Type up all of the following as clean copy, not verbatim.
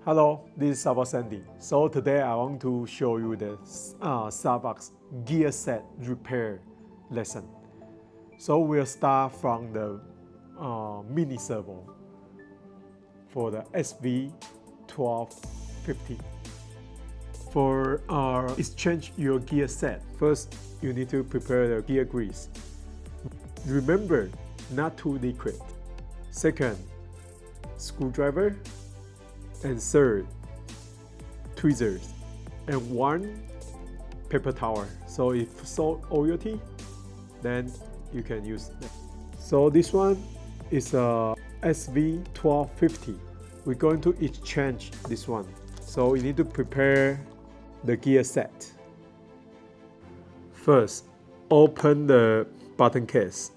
Hello, this is SAVOX Andy. So today I want to show you the SAVOX gear set repair lesson. So we'll start from the mini servo for the SV1250. For exchange your gear set, first you need to prepare the gear grease. Remember, not too liquid. Second, screwdriver. And third, tweezers, and one paper towel. So if so oilty, then you can use that. So this one is a SV1250. We're going to exchange this one. So you need to prepare the gear set. First, open the button case.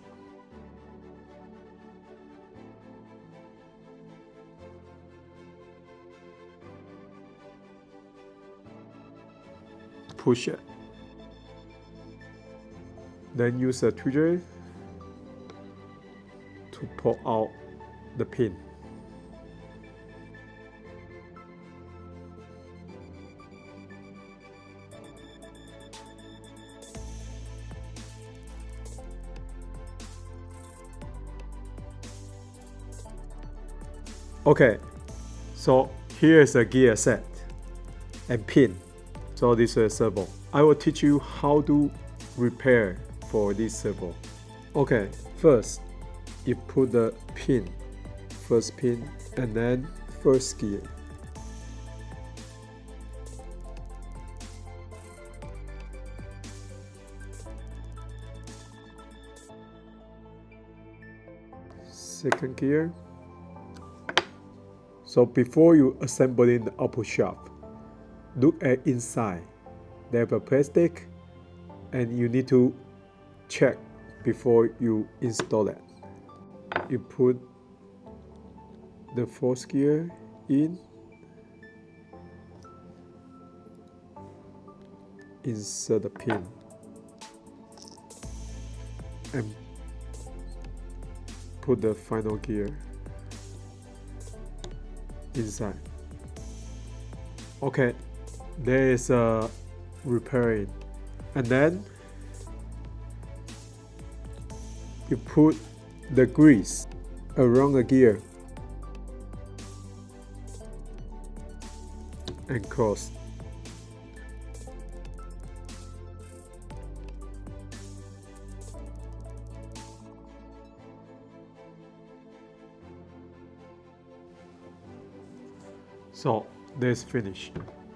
Push it. Then use a tweezer to pull out the pin. Okay, so here is a gear set and pin. So this is a servo. I will teach you how to repair for this servo. Okay, first you put the pin, first pin, and then first gear. Second gear. So before you assemble in the output shaft, look at inside. They have a plastic, and you need to check before you install it. You put the fourth gear in, insert the pin, and put the final gear inside. Okay, there is a repairing, and then you put the grease around the gear and close. So that's finished.